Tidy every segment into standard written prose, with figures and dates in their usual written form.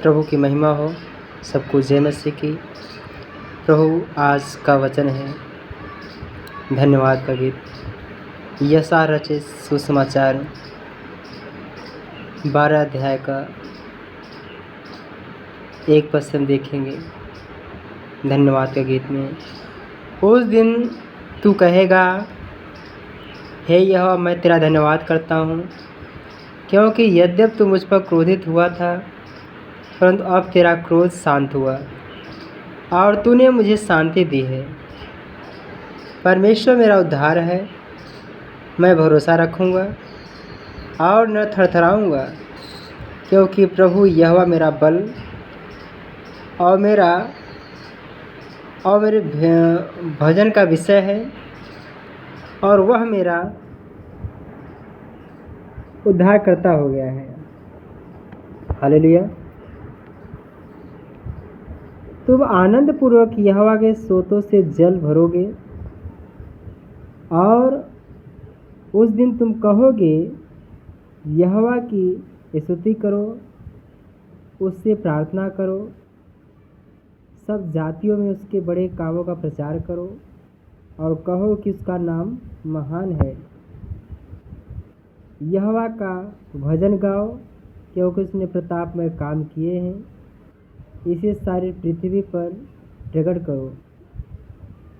प्रभु की महिमा हो। सबको जय मसीह की। प्रभु आज का वचन है धन्यवाद का गीत। यशायाह रचित सुसमाचार 12 अध्याय का 1 पद हम देखेंगे धन्यवाद का गीत में। उस दिन तू कहेगा, हे यहोवा, मैं तेरा धन्यवाद करता हूँ, क्योंकि यद्यपि तू मुझ पर क्रोधित हुआ था, परंतु अब तेरा क्रोध शांत हुआ और तूने मुझे शांति दी है। परमेश्वर मेरा उद्धार है, मैं भरोसा रखूँगा और न थरथराऊँगा, क्योंकि प्रभु यहोवा मेरा बल और मेरे भजन का विषय है, और वह मेरा उद्धार करता हो गया है। हालेलुया। तुम आनंद पूर्वक यहोवा के सोतों से जल भरोगे, और उस दिन तुम कहोगे, यहोवा की स्तुति करो, उससे प्रार्थना करो, सब जातियों में उसके बड़े कामों का प्रचार करो और कहो कि उसका नाम महान है। यहोवा का भजन गाओ, क्योंकि उसने प्रताप में काम किए हैं। इसे सारी पृथ्वी पर प्रकट करो।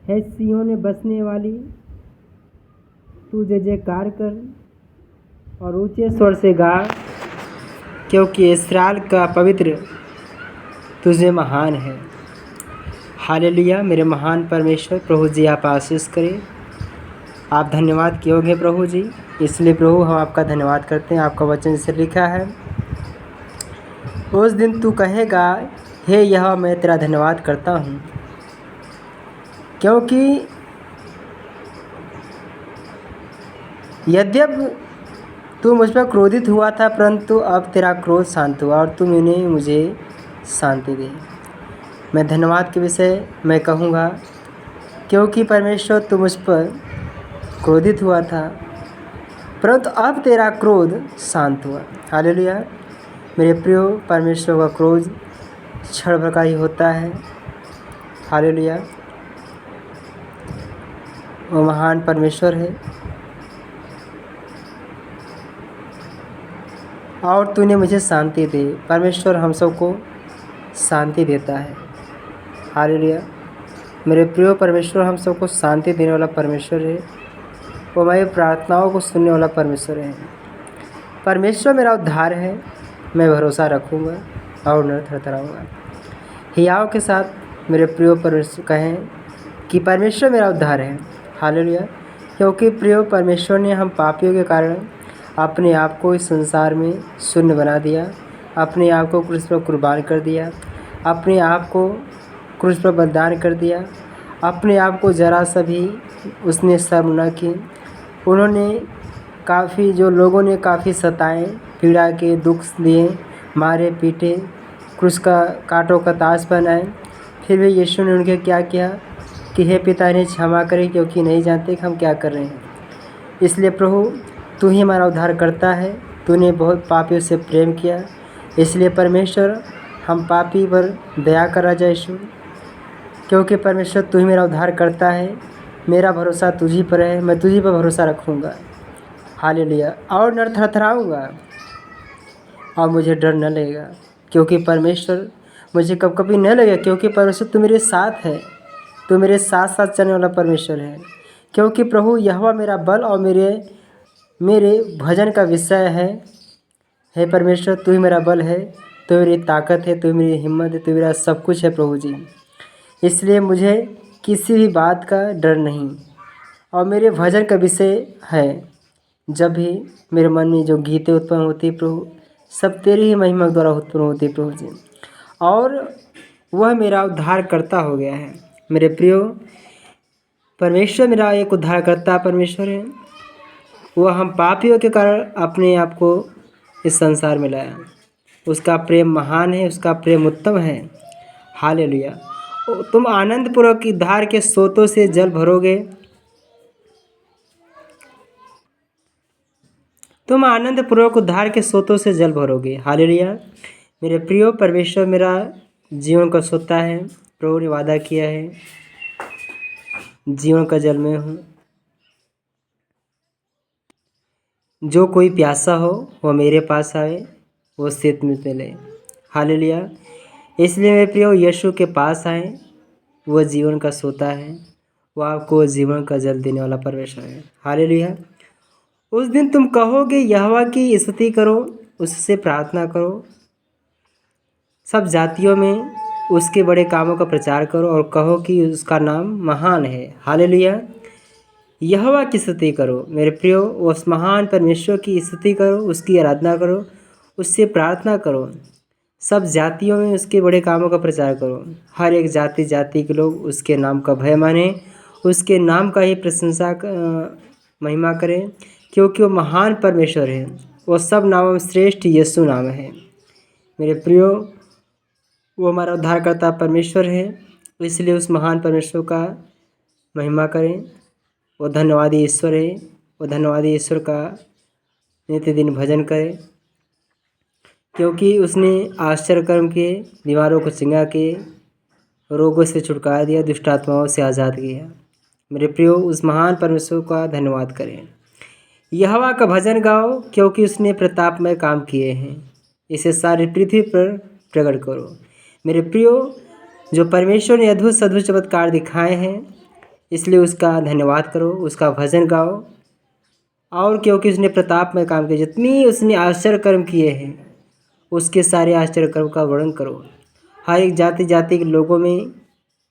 है सिय्योन में बसने वाली, तू जय जयकार कर और ऊंचे स्वर से गा, क्योंकि इस्राएल का पवित्र तुझे महान है। हालेलुया। मेरे महान परमेश्वर प्रभु जी, आप आशीष करें। आप धन्यवाद के योग्य हैं प्रभु जी, इसलिए प्रभु हम आपका धन्यवाद करते हैं। आपका वचन से लिखा है, उस दिन तू कहेगा, हे यहोवा, मैं तेरा धन्यवाद करता हूँ, क्योंकि यद्यपि तू मुझ पर क्रोधित हुआ था, परंतु अब तेरा क्रोध शांत हुआ और तुमने मुझे शांति दी। मैं धन्यवाद के विषय मैं कहूँगा, क्योंकि परमेश्वर तू मुझ पर क्रोधित हुआ था, परंतु अब तेरा क्रोध शांत हुआ। हालेलुया। मेरे प्रियो, परमेश्वर का क्रोध क्षण भर का ही होता है। हालेलुया। वो महान परमेश्वर है और तूने मुझे शांति दी। परमेश्वर हम सबको शांति देता है। हालेलुया। मेरे प्रियो, परमेश्वर हम सबको शांति देने वाला परमेश्वर है। वो हमारी प्रार्थनाओं को सुनने वाला परमेश्वर है। परमेश्वर मेरा उद्धार है, मैं भरोसा रखूँगा और न थरथराऊँगा। हियाव के साथ मेरे प्रियो परमेश्वर कहें कि परमेश्वर मेरा उद्धार है। हालेलुया। क्योंकि प्रियो, परमेश्वर ने हम पापियों के कारण अपने आप को इस संसार में शून्य बना दिया, अपने आप को क्रूस पर कुर्बान कर दिया, अपने आप को क्रूस पर बलिदान कर दिया, अपने आप को जरा सा भी उसने शर्म न की। उन्होंने लोगों ने काफ़ी सताए, पीड़ा के, दुख दिए, मारे पीटे, क्रूस का कांटों का ताज पहनाए, फिर भी यीशु ने उनके क्या किया कि हे पिता, इन्हें क्षमा करें, क्योंकि नहीं जानते कि हम क्या कर रहे हैं। इसलिए प्रभु, तू ही हमारा उद्धार करता है। तूने बहुत पापियों से प्रेम किया, इसलिए परमेश्वर हम पापी पर दया कर राजा यीशु, क्योंकि परमेश्वर तू ही मेरा उद्धार करता है। मेरा भरोसा तुझी पर है, मैं तुझी पर भरोसा रखूँगा। हालेलुया। और न थरथराऊँगा और मुझे डर न लगेगा, क्योंकि परमेश्वर मुझे कभी न लगेगा, क्योंकि परमेश्वर तू मेरे साथ है। तू मेरे साथ साथ चलने वाला परमेश्वर है। क्योंकि प्रभु यहोवा मेरा बल और मेरे भजन का विषय है। हे परमेश्वर, तू ही मेरा बल है, तू मेरी ताकत है, तू मेरी हिम्मत है, तू मेरा सब कुछ है प्रभु जी। इसलिए मुझे किसी भी बात का डर नहीं। और मेरे भजन का विषय है, जब भी मेरे मन में जो गीतें उत्पन्न होती है प्रभु, सब तेरी ही महिमा द्वारा उत्पन्न होती है प्रभु जी, और वह मेरा उद्धार करता हो गया है। मेरे प्रियो, परमेश्वर मेरा एक उद्धार करता परमेश्वर है। वह हम पापियों के कारण अपने आप को इस संसार में लाया। उसका प्रेम महान है, उसका प्रेम उत्तम है। हालेलुया। तुम आनंदपूर्वक उद्धार के सोतों से जल भरोगे, तुम आनंदपूर्वक उद्धार के सोतों से जल भरोगे। हालेलुया। मेरे प्रियो, परमेश्वर मेरा जीवन का सोता है। प्रभु ने वादा किया है, जीवन का जल मैं हूँ। जो कोई प्यासा हो वह मेरे पास आए, वो सेत में मिले। हालेलुया। इसलिए मेरे प्रियो, यीशु के पास आए, वह जीवन का सोता है, वो आपको जीवन का जल देने वाला परमेश्वर है। हालेलुया। उस दिन तुम कहोगे, यहोवा की स्तुति करो, उससे प्रार्थना करो, सब जातियों में उसके बड़े कामों का प्रचार करो और कहो कि उसका नाम महान है। हालेलुया। यहोवा की स्तुति करो मेरे प्रियो, उस महान परमेश्वर की स्तुति करो, उसकी आराधना करो, उससे प्रार्थना करो, सब जातियों में उसके बड़े कामों का प्रचार करो। हर एक जाति जाति के लोग उसके नाम का भय माने, उसके नाम का ही प्रशंसा महिमा करें, क्योंकि वो महान परमेश्वर है। वो सब नामों में श्रेष्ठ यीशु नाम है। मेरे प्रियो, वो हमारा उद्धारकर्ता परमेश्वर है, इसलिए उस महान परमेश्वर का महिमा करें। वो धन्यवादी ईश्वर है, वो धन्यवादी ईश्वर का नित्य दिन भजन करें, क्योंकि उसने आश्चर्य कर्म किए, बीमारों को चंगा किए, रोगों से छुटकारा दिया, दुष्ट आत्माओं से आज़ाद किया। मेरे प्रियो, उस महान परमेश्वर का धन्यवाद करें। यहोवा का भजन गाओ, क्योंकि उसने प्रतापमय काम किए हैं, इसे सारी पृथ्वी पर प्रकट करो। मेरे प्रियो, जो परमेश्वर ने अद्भुत अद्भुत चमत्कार दिखाए हैं, इसलिए उसका धन्यवाद करो, उसका भजन गाओ। और क्योंकि उसने प्रतापमय काम किए, जितनी उसने आश्चर्य कर्म किए हैं, उसके सारे आश्चर्य कर्म का वर्णन करो। हर एक जाति जाति के लोगों में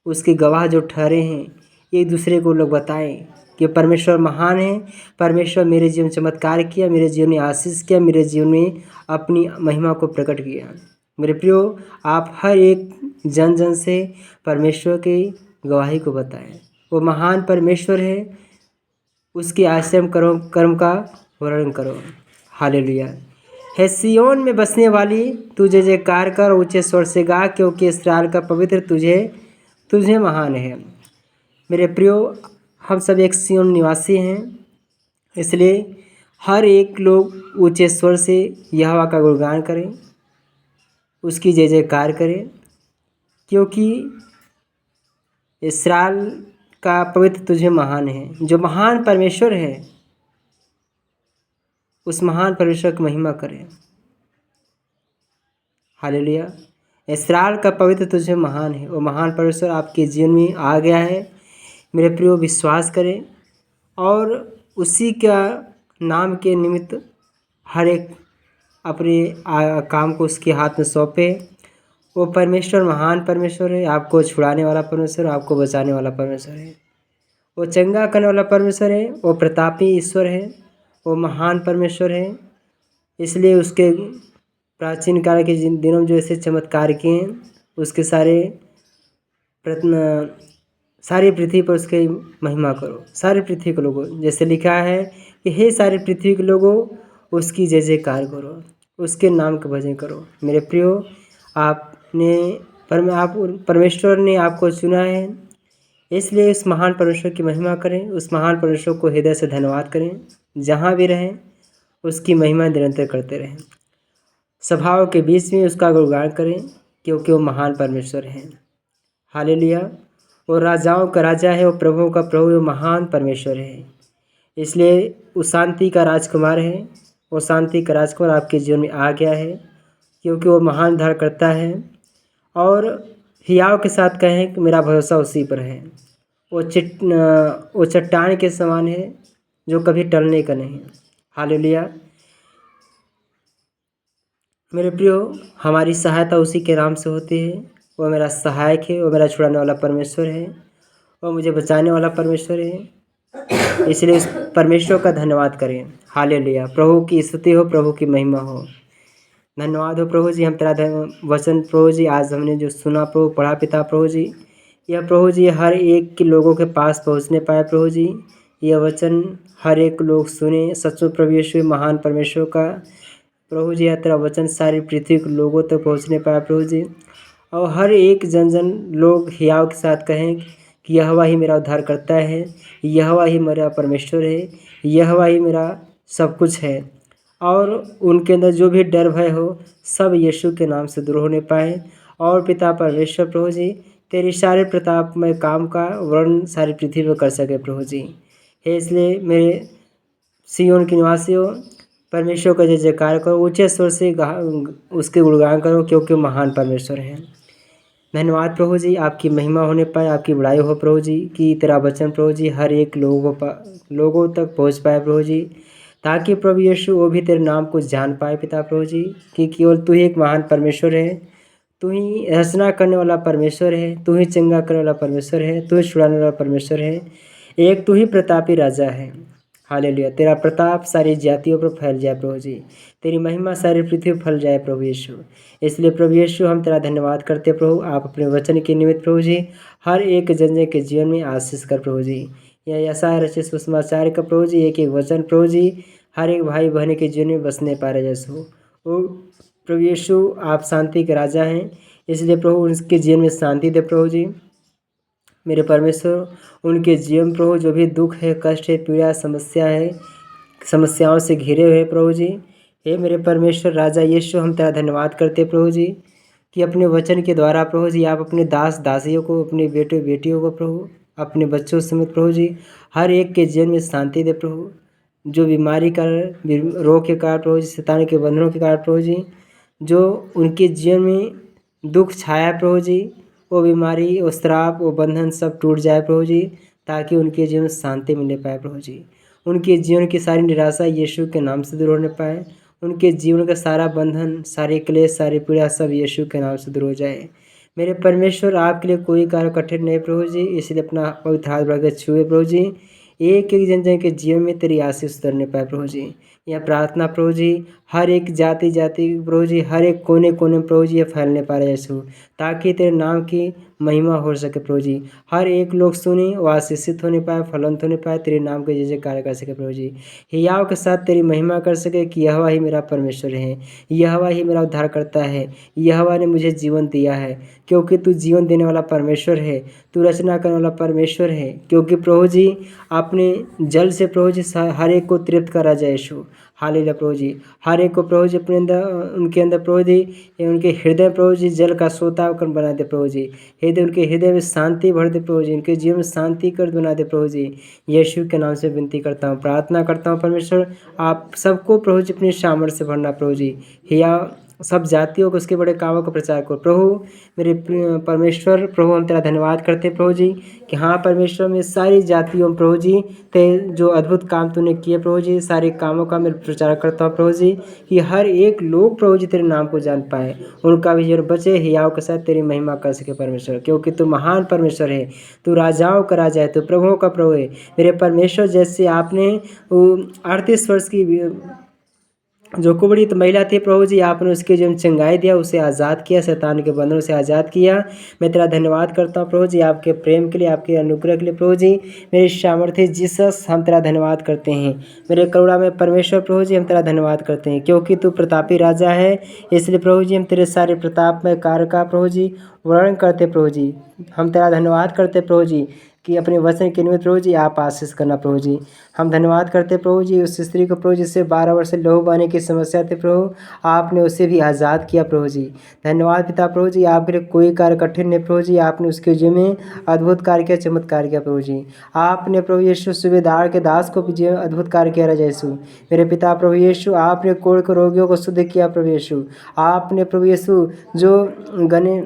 उसके गवाह जो ठहरे हैं, एक दूसरे को लोग बताएं कि परमेश्वर महान है, परमेश्वर मेरे जीवन में चमत्कार किया, मेरे जीवन में आशीष किया, मेरे जीवन में अपनी महिमा को प्रकट किया। मेरे प्रियो, आप हर एक जन जन से परमेश्वर की गवाही को बताएं। वो महान परमेश्वर है, उसके आश्चर्य कर्म का वर्णन करो। हालेलुया। हे सिय्योन में बसने वाली, तू जय जयकार कर, ऊंचे स्वर से गा, क्योंकि इस्राएल का पवित्र तुझे महान है। मेरे प्रियो, हम सब एक सिय्योन निवासी हैं, इसलिए हर एक लोग ऊंचे स्वर से यहोवा का गुणगान करें, उसकी जय जयकार करें, क्योंकि इस्राएल का पवित्र तुझे महान है। जो महान परमेश्वर है, उस महान परमेश्वर की महिमा करें। हालेलुया। इस्राएल का पवित्र तुझे महान है, वो महान परमेश्वर आपके जीवन में आ गया है। मेरे प्रियो, विश्वास करें और उसी का नाम के निमित्त हर एक अपने काम को उसके हाथ में सौंपे। वो परमेश्वर महान परमेश्वर है, आपको छुड़ाने वाला परमेश्वर, आपको बचाने वाला परमेश्वर है। वो चंगा करने वाला परमेश्वर है, वो प्रतापी ईश्वर है, वो महान परमेश्वर है। इसलिए उसके प्राचीन काल के जिन दिनों में जो ऐसे चमत्कार किए हैं, उसके सारी पृथ्वी पर उसकी महिमा करो। सारी पृथ्वी के लोगों, जैसे लिखा है कि हे सारी पृथ्वी के लोगों, उसकी जय जयकार करो, उसके नाम का भजन करो। मेरे प्रियो, परमेश्वर ने आपको चुना है, इसलिए उस महान परमेश्वर की महिमा करें, उस महान परमेश्वर को हृदय से धन्यवाद करें। जहाँ भी रहें, उसकी महिमा निरंतर करते रहें। सभाओं के बीच में उसका गुणगान करें, क्योंकि वो महान परमेश्वर हैं। हालेलुया। वो राजाओं का राजा है, वो प्रभुओं का प्रभु, वो महान परमेश्वर है। इसलिए वो शांति का राजकुमार है, वो शांति का राजकुमार आपके जीवन में आ गया है, क्योंकि वो महान उद्धार करता है। और हियाव के साथ कहें कि मेरा भरोसा उसी पर है। वो चट्टान के समान है, जो कभी टलने का नहीं। हालेलुया। मेरे प्रियो, हमारी सहायता उसी के नाम से होती है। वो मेरा सहायक है, वो मेरा छुड़ाने वाला परमेश्वर है, वो मुझे बचाने वाला परमेश्वर है। इसलिए इस परमेश्वर का धन्यवाद करें। हालेलुया। प्रभु की स्तुति हो, प्रभु की महिमा हो। धन्यवाद हो प्रभु जी, हम तेरा वचन प्रभु जी आज हमने जो सुना प्रभु, पढ़ा पिता प्रभु जी, यह प्रभु जी हर एक के लोगों के पास पहुंचने पाए प्रभु जी। यह वचन हर एक लोग सुने। सचमुच प्रभु यीशु महान परमेश्वर का प्रभु जी, यह तेरा वचन सारी पृथ्वी के लोगों तक पहुंचने पाए प्रभु जी। और हर एक जन लोग हियाव के साथ कहें कि यहोवा ही मेरा उद्धार करता है, यहोवा ही मेरा परमेश्वर है, यहोवा ही मेरा सब कुछ है। और उनके अंदर जो भी डर भय हो सब यीशु के नाम से दूर होने पाए। और पिता परमेश्वर प्रभु जी तेरी सारे प्रतापमय काम का वर्णन सारी पृथ्वी पर कर सके प्रभु जी। हे इसलिए मेरे सियोन के निवासियों परमेश्वर का जय जयकार करो, ऊंचे स्वर से उसके गुणगान करो क्योंकि महान परमेश्वर हैं। धन्यवाद प्रभु जी, आपकी महिमा होने पाए, आपकी बड़ाई हो प्रभु जी कि तेरा वचन प्रभु जी हर एक लोगों तक पहुंच पाए प्रभु जी, ताकि प्रभु यीशु वो भी तेरे नाम को जान पाए पिता प्रभु जी कि केवल तू ही एक महान परमेश्वर है, तू ही रचना करने वाला परमेश्वर है, तू ही चंगा करने वाला परमेश्वर है, तू ही छुड़ाने वाला परमेश्वर है, एक तू ही प्रतापी राजा है। हालेलुया, तेरा प्रताप सारी जातियों पर फैल जाए प्रभु जी, तेरी महिमा सारी पृथ्वी पर फैल जाए प्रभु यीशु। इसलिए प्रभु यीशु हम तेरा धन्यवाद करते प्रभु, आप अपने वचन के निमित्त प्रभु जी हर एक जन के जीवन में आशीष कर प्रभु जी। यह यशायाह रचित सुसमाचार का प्रभु जी एक एक वचन प्रभु जी हर एक भाई बहन के जीवन में बसने पा रहे जैसो। ओ प्रभु यीशु आप शांति के राजा हैं, इसलिए प्रभु उनके जीवन में शांति दे प्रभु जी। मेरे परमेश्वर उनके जीवन प्रभु जो भी दुख है, कष्ट है, पीड़ा, समस्या है, समस्याओं से घिरे हुए प्रभु जी, हे मेरे परमेश्वर राजा यीशु हम तेरा धन्यवाद करते प्रभु जी कि अपने वचन के द्वारा प्रभु जी आप अपने दास दासियों को, अपने बेटे बेटियों को प्रभु, अपने बच्चों समेत प्रभु जी हर एक के जीवन में शांति दे प्रभु। जो बीमारी का रोग के कारण प्रभु जी, शैतान के बंधनों के कारण प्रभु जी जो उनके जीवन में दुख छाया प्रभु जी, वो बीमारी, वो श्राप, वो बंधन सब टूट जाए प्रभु जी, ताकि उनके जीवन में शांति मिलने पाए प्रभु जी। उनके जीवन की सारी निराशा यीशु के नाम से दूर होने पाए, उनके जीवन का सारा बंधन, सारे क्लेश, सारी पीड़ा सब यीशु के नाम से दूर हो जाए। मेरे परमेश्वर आपके लिए कोई कार्य कठिन नहीं प्रभु जी, इसलिए अपना पवित्र हाथ बढ़कर छुए प्रभु जी, एक एक जन के जीवन में तेरी आशीष उतरने पाए प्रभु जी। यह प्रार्थना प्रभु जी हर एक जाति प्रभु जी हर एक कोने कोने में प्रभु जी ये फैलने पा रहे यीशु, ताकि तेरे नाम की महिमा हो सके प्रभु जी। हर एक लोग सुने वो आशीषित होने पाए, फलवंत होने पाए, तेरे नाम के जय जयकार कर सके प्रभु जी। हियाव के साथ तेरी महिमा कर सके कि यहोवा ही मेरा परमेश्वर है, यहोवा ही मेरा उद्धार करता है, यहोवा ने मुझे जीवन दिया है, क्योंकि तू जीवन देने वाला परमेश्वर है, तू रचना करने वाला परमेश्वर है। क्योंकि प्रभु जी अपने जल से प्रभु जी हर एक को तृप्त करा जाए यीशु। हालेलुया प्रभु जी, हर एक को प्रभु जी अपने अंदर, उनके अंदर प्रभु जी, उनके हृदय प्रभु जी जल का सोता कर बना दे प्रभु जी। हृदय, उनके हृदय में शांति भर दे प्रभु जी, उनके जीवन में शांति कर बना दे प्रभु जी। यीशु के नाम से विनती करता हूँ, प्रार्थना करता हूँ परमेश्वर, आप सबको प्रभु जी अपनी सामर्थ्य से भरना प्रभु जी। हिया सब जातियों को उसके बड़े कामों का प्रचार करो प्रभु। मेरे परमेश्वर प्रभु हम तेरा धन्यवाद करते प्रभु जी कि हाँ परमेश्वर में सारी जातियों प्रभु जी ते जो अद्भुत काम तूने किए प्रभु जी, सारे कामों का मैं प्रचार करता हूँ प्रभु जी कि हर एक लोग प्रभु जी तेरे नाम को जान पाए, उनका भी जीवन बचे, हियाव के साथ तेरी महिमा कर सके परमेश्वर। क्योंकि तू महान परमेश्वर है, तू राजाओं का राजा है, तू प्रभुओं का प्रभु है। मेरे परमेश्वर जैसे आपने 38 वर्ष की जो कुबड़ी महिला थी प्रभु जी, आपने उसके जो चंगाई दिया, उसे आज़ाद किया, शैतान के बंधनों से आज़ाद किया। मैं तेरा धन्यवाद करता हूँ प्रभु जी आपके प्रेम के लिए, आपके अनुग्रह के लिए प्रभु जी। मेरे सामर्थ्य जीसस हम तेरा धन्यवाद करते हैं। मेरे करुणा में परमेश्वर प्रभु जी हम तेरा धन्यवाद करते हैं, क्योंकि तू प्रतापी राजा है। इसलिए प्रभु जी हम तेरे सारे प्रताप में कार्य का प्रभु जी वर्णन करते प्रभु जी। हम तेरा धन्यवाद करते प्रभु जी कि अपने वचन के निमित्त प्रभु जी आप आशीष करना प्रभु जी। हम धन्यवाद करते प्रभु जी उस स्त्री को प्रभु जिससे 12 वर्ष से लहू बहने की समस्या थी प्रभु, आपने उसे भी आज़ाद किया प्रभु जी। धन्यवाद पिता प्रभु जी, आपके लिए कोई कार्य कठिन नहीं प्रभु जी, आपने उसके जीवन में अद्भुत कार्य किया, चमत्कार किया प्रभु जी। आपने प्रभु यीशु सूबेदार के दास को भी जीवन अद्भुत कार्य किया राजा यीशु। मेरे पिता प्रभु यीशु आपने कोढ़ के रोगियों को शुद्ध किया प्रभु यीशु। आपने प्रभु यीशु जो गने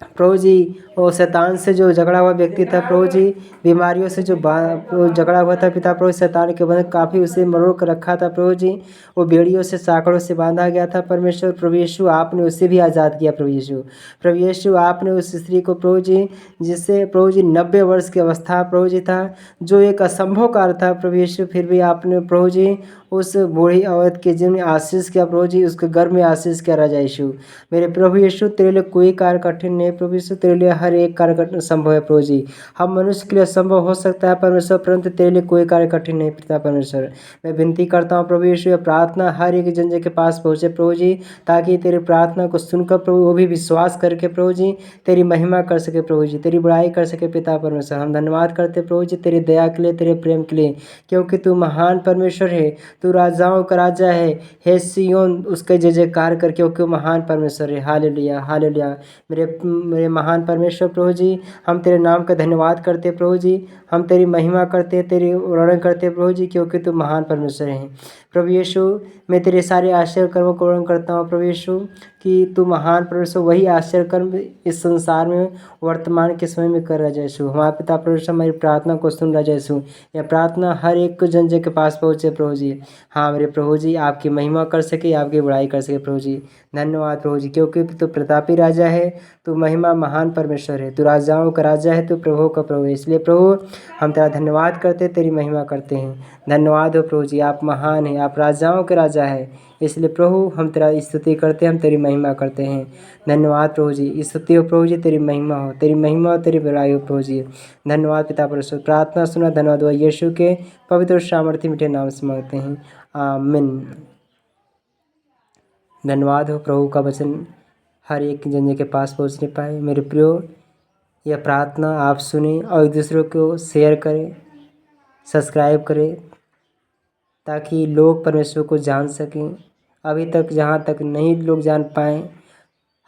प्रभु जी वो शैतान से जो झगड़ा हुआ व्यक्ति था प्रभु जी, बीमारियों से जो झगड़ा हुआ था पिता प्रभु, शैतान के बंधन काफ़ी उसे मरोड़ कर रखा था प्रभु जी, वो बेड़ियों से साकड़ों से बांधा गया था परमेश्वर। प्रभु यीशु आपने उसे भी आज़ाद किया प्रभु यीशु। प्रभु यीशु आपने उस स्त्री को प्रभु जी जिससे प्रभु जी 90 वर्ष की अवस्था प्रभु जी था, जो एक असंभव कार्य था प्रभु यीशु, फिर भी आपने प्रभु जी उस बूढ़ी औरत के जीवन में आशीष किया प्रभु जी, उसके घर में आशीष किया राजा यीशु। मेरे प्रभु यीशु तेरे लिए कोई कार्य कठिन नहीं प्रभु यीशु, तेरे लिए हर हर एक कार्य करना संभव है प्रभु जी। हम मनुष्य के लिए असंभव हो सकता है परमेश्वर, परंतु तेरे लिए कोई कार्य कठिन नहीं पिता परमेश्वर। मैं विनती करता हूँ प्रभु यीशु, प्रार्थना हर एक जन के पास पहुँचे प्रभु जी, ताकि तेरी प्रार्थना को सुनकर प्रभु वो भी विश्वास करके प्रभु जी तेरी महिमा कर सके प्रभु जी, तेरी बड़ाई कर सके पिता परमेश्वर। हम धन्यवाद करते प्रभु जी तेरी दया के लिए, तेरे प्रेम के लिए, क्योंकि तू महान परमेश्वर है, तू राजाओं का राजा है। हे सिय्योन उसके जय जयकार कर, क्योंकि वो महान परमेश्वर है। Hallelujah hallelujah. मेरे महान परमेश्वर प्रभु जी, हम तेरे नाम का धन्यवाद करते प्रभु जी, हम तेरी महिमा करते, तेरी वर्णन करते प्रभु जी, क्योंकि तू महान परमेश्वर है प्रभु यीशु। मैं तेरे सारे आश्चर्य कर्मों को वर्णन करता हूँ प्रभु यीशु कि तू महान परमेश्वर वही आश्चर्य कर्म इस संसार में वर्तमान के समय में कर राजा यीशु। हमारे पिता परमेश्वर हमारी प्रार्थना को सुन राजा यीशु। यह प्रार्थना हर एक जन के पास पहुँचे प्रभु जी। हाँ मेरे प्रभु जी, आपकी महिमा कर सके, आपकी बड़ाई कर सके प्रभु जी। धन्यवाद प्रभु जी, क्योंकि तू प्रतापी राजा है, तू महिमा महान परमेश्वर है, तू राजाओं का राजा है, तू प्रभु का प्रभु है। इसलिए प्रभु हम तेरा धन्यवाद करते, तेरी महिमा करते हैं। धन्यवाद हो प्रभु जी, आप महान हैं, आप राजाओं के राजा है। इसलिए प्रभु हम तेरा स्तुति करते हैं, हम तेरी महिमा करते हैं। धन्यवाद प्रभु जी, स्तुति हो प्रभु जी, तेरी महिमा हो, तेरी महिमा हो, तेरी बड़ाई हो प्रभु जी। धन्यवाद पिता परमेश्वर, प्रार्थना सुना। धन्यवाद हुआ यीशु के पवित्र और सामर्थी मीठे नाम से मांगते हैं, आमीन। धन्यवाद हो प्रभु का वचन हर एक जन के पास पहुंचने पाए। मेरे प्रियो, यह प्रार्थना आप सुने और एक दूसरों को शेयर करें, सब्सक्राइब करें, ताकि लोग परमेश्वर को जान सकें। अभी तक जहाँ तक नहीं लोग जान पाए,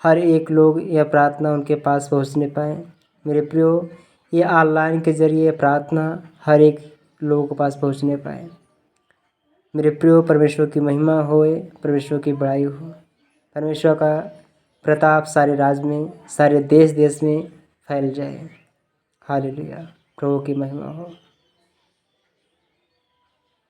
हर एक लोग यह प्रार्थना उनके पास पहुँचने पाए। मेरे प्रियो, ये ऑनलाइन के जरिए प्रार्थना हर एक लोगों के पास पहुँचने पाए। मेरे प्रियो, परमेश्वर की महिमा होए, परमेश्वर की बड़ाई हो, परमेश्वर का प्रताप सारे राज्य में, सारे देश देश में फैल जाए। हालेलुया, प्रभु की महिमा हो।